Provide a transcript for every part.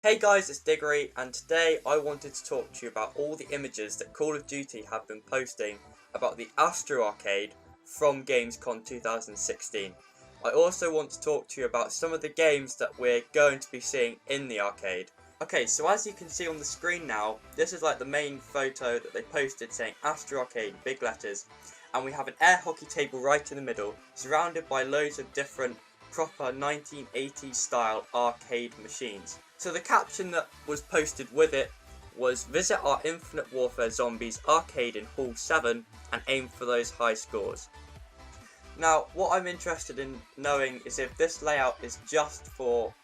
Hey guys, it's Diggory, and today I wanted to talk to you about all the images that Call of Duty have been posting about the ASTROARCADE from Gamescom 2016. I also want to talk to you about some of the games that we're going to be seeing in the arcade. Okay, so as you can see on the screen now, this is like the main photo that they posted saying ASTROARCADE, big letters, and we have an air hockey table right in the middle, surrounded by loads of different proper 1980s style arcade machines. So the caption that was posted with it was, "Visit our Infinite Warfare Zombies arcade in Hall 7 and aim for those high scores." Now, what I'm interested in knowing is if this layout is just for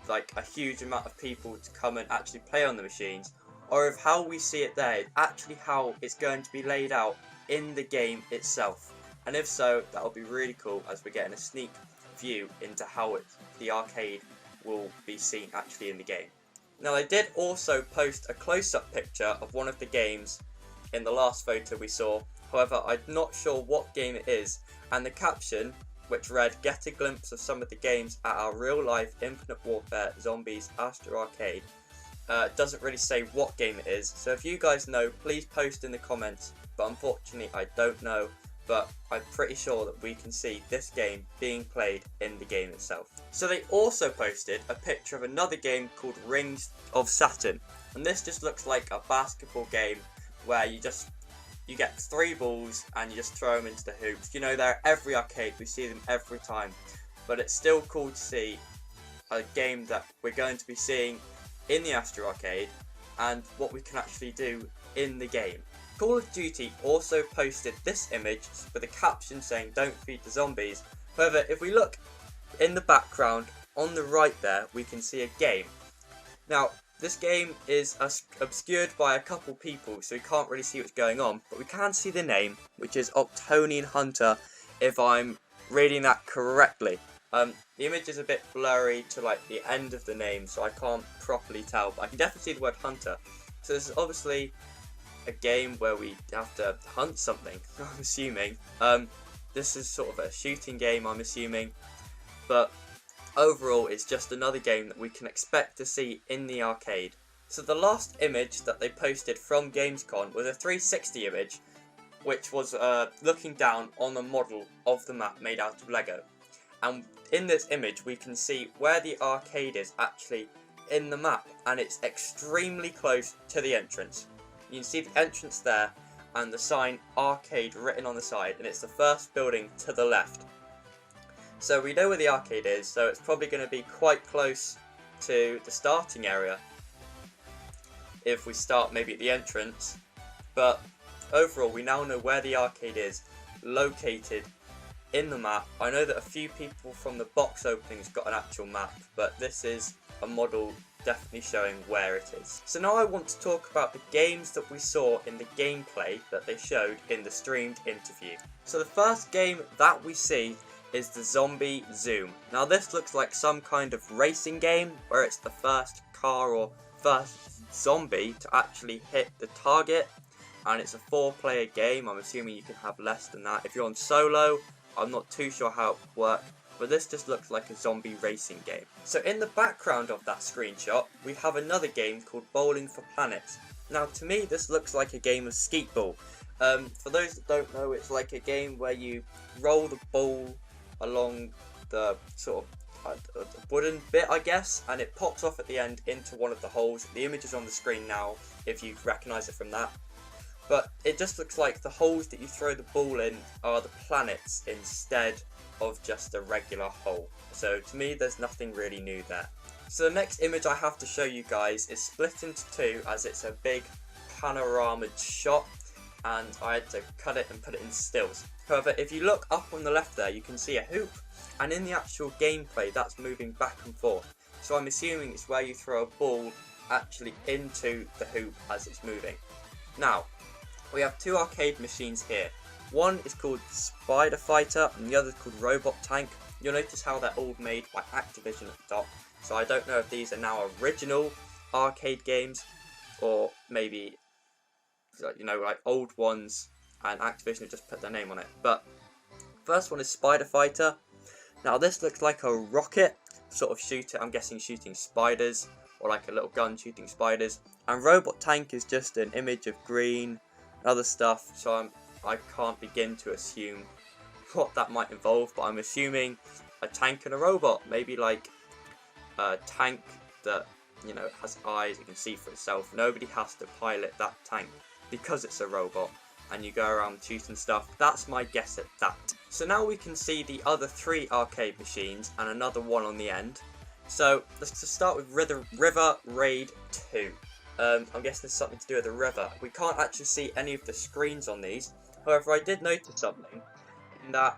like a huge amount of people to come and actually play on the machines, or if how we see it there is actually how it's going to be laid out in the game itself. And if so, that'll be really cool as we're getting a sneak view into how the arcade will be seen actually in the game. Now, they did also post a close-up picture of one of the games in the last photo we saw. However, I'm not sure what game it is, and the caption, which read, "Get a glimpse of some of the games at our real-life Infinite Warfare Zombies ASTROARCADE," doesn't really say what game it is. So if you guys know, please post in the comments, but unfortunately I don't know. But I'm pretty sure that we can see this game being played in the game itself. So they also posted a picture of another game called Rings of Saturn, and this just looks like a basketball game where you get 3 balls and you just throw them into the hoops. You know, they're every arcade, we see them every time, but it's still cool to see a game that we're going to be seeing in the ASTROARCADE and what we can actually do in the game. Call of Duty also posted this image with a caption saying, "Don't feed the zombies." However, if we look in the background on the right there, we can see a game. Now, this game is obscured by a couple people, so we can't really see what's going on, but we can see the name, which is Octonian Hunter, if I'm reading that correctly. The image is a bit blurry to like the end of the name, so I can't properly tell, but I can definitely see the word hunter. So this is obviously a game where we have to hunt something, I'm assuming. This is sort of a shooting game, I'm assuming, but overall it's just another game that we can expect to see in the arcade. So the last image that they posted from Gamescom was a 360 image, which was looking down on a model of the map made out of Lego. And in this image we can see where the arcade is actually in the map, and it's extremely close to the entrance. You can see the entrance there and the sign arcade written on the side, and it's the first building to the left. So we know where the arcade is, so it's probably going to be quite close to the starting area if we start maybe at the entrance. But overall we now know where the arcade is located in the map. I know that a few people from the box openings got an actual map, but this is a model definitely showing where it is. So now I want to talk about the games that we saw in the gameplay that they showed in the streamed interview. So the first game that we see is the Zombie Zoom. Now this looks like some kind of racing game where it's the first car or first zombie to actually hit the target, and it's a 4-player game. I'm assuming you can have less than that. If you're on solo, I'm not too sure how it would work, but this just looks like a zombie racing game. So in the background of that screenshot, we have another game called Bowling for Planets. Now to me, this looks like a game of skeet ball. For those that don't know, it's like a game where you roll the ball along the sort of wooden bit, I guess, and it pops off at the end into one of the holes. The image is on the screen now, if you recognise it from that. But it just looks like the holes that you throw the ball in are the planets instead of just a regular hole. So to me, there's nothing really new there. So the next image I have to show you guys is split into 2, as it's a big panorama shot, and I had to cut it and put it in stills. However, if you look up on the left there, you can see a hoop, and in the actual gameplay that's moving back and forth. So I'm assuming it's where you throw a ball actually into the hoop as it's moving. Now, we have 2 arcade machines here. One is called Spider Fighter and the other is called Robot Tank. You'll notice how they're all made by Activision at the top. So I don't know if these are now original arcade games or maybe, you know, like old ones and Activision have just put their name on it. But first one is Spider Fighter. Now this looks like a rocket sort of shooter. I'm guessing shooting spiders. or like a little gun shooting spiders. And robot tank is just an image of green and other stuff, so I can't begin to assume what that might involve, but I'm assuming a tank and a robot, maybe like a tank that, you know, has eyes, it can see for itself. Nobody has to pilot that tank because it's a robot, and you go around shooting stuff. That's my guess at that. So now we can see the other 3 arcade machines and another one on the end. So let's just start with River Raid 2. I'm guessing there's something to do with the river. We can't actually see any of the screens on these. However, I did notice something, in that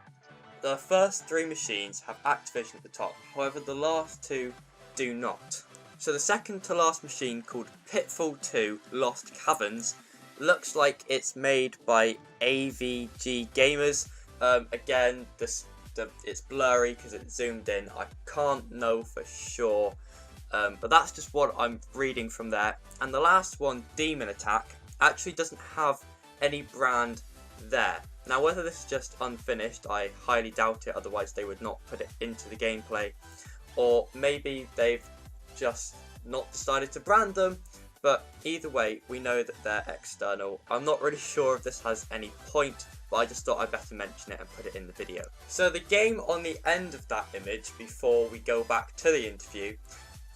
the first 3 machines have Activision at the top. However, the last 2 do not. So the second to last machine, called Pitfall 2 Lost Caverns, looks like it's made by AVG Gamers. Again, it's blurry because it's zoomed in. I can't know for sure, but that's just what I'm reading from there. And the last one, Demon Attack, actually doesn't have any brand there. Now, whether this is just unfinished, I highly doubt it, otherwise they would not put it into the gameplay. Or maybe they've just not decided to brand them, but either way, we know that they're external. I'm not really sure if this has any point, but I just thought I'd better mention it and put it in the video. So the game on the end of that image, before we go back to the interview,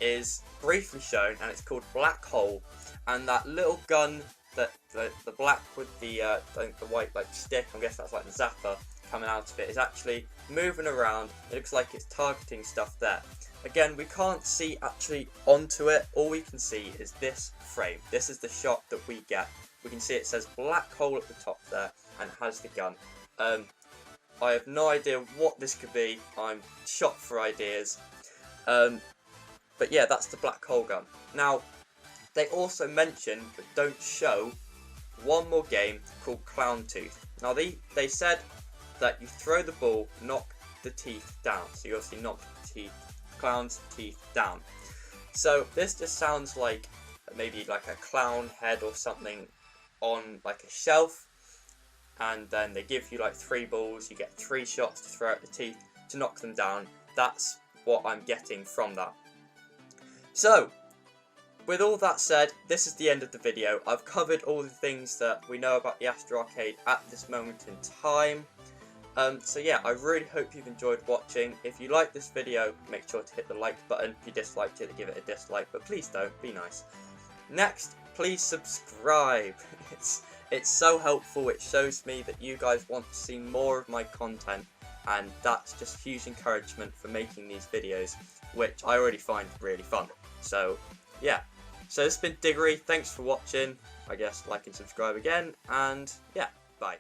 is briefly shown, and it's called Black Hole. And that little gun, that the black with the white like stick, I guess that's like the zapper coming out of it, is actually moving around. It looks like it's targeting stuff there. Again, we can't see actually onto it. All we can see is this frame. This is the shot that we get. We can see it says Black Hole at the top there, and it has the gun. I have no idea what this could be. I'm shot for ideas. But yeah, that's the Black Hole gun. Now, they also mention, but don't show, one more game called Clown Tooth. Now, they said that you throw the ball, knock the teeth down. So you obviously knock the clown's teeth down. So this just sounds like maybe like a clown head or something on like a shelf, and then they give you like 3 balls, you get 3 shots to throw at the teeth to knock them down. That's what I'm getting from that. So, with all that said, this is the end of the video. I've covered all the things that we know about the Astro Arcade at this moment in time. So yeah, I really hope you've enjoyed watching. If you like this video, make sure to hit the like button. If you disliked it, give it a dislike, but please don't, be nice. Next, please subscribe. It's so helpful. It shows me that you guys want to see more of my content, and that's just huge encouragement for making these videos, which I already find really fun. So yeah, so this has been Diggory. Thanks for watching. I guess like and subscribe again, and yeah, bye.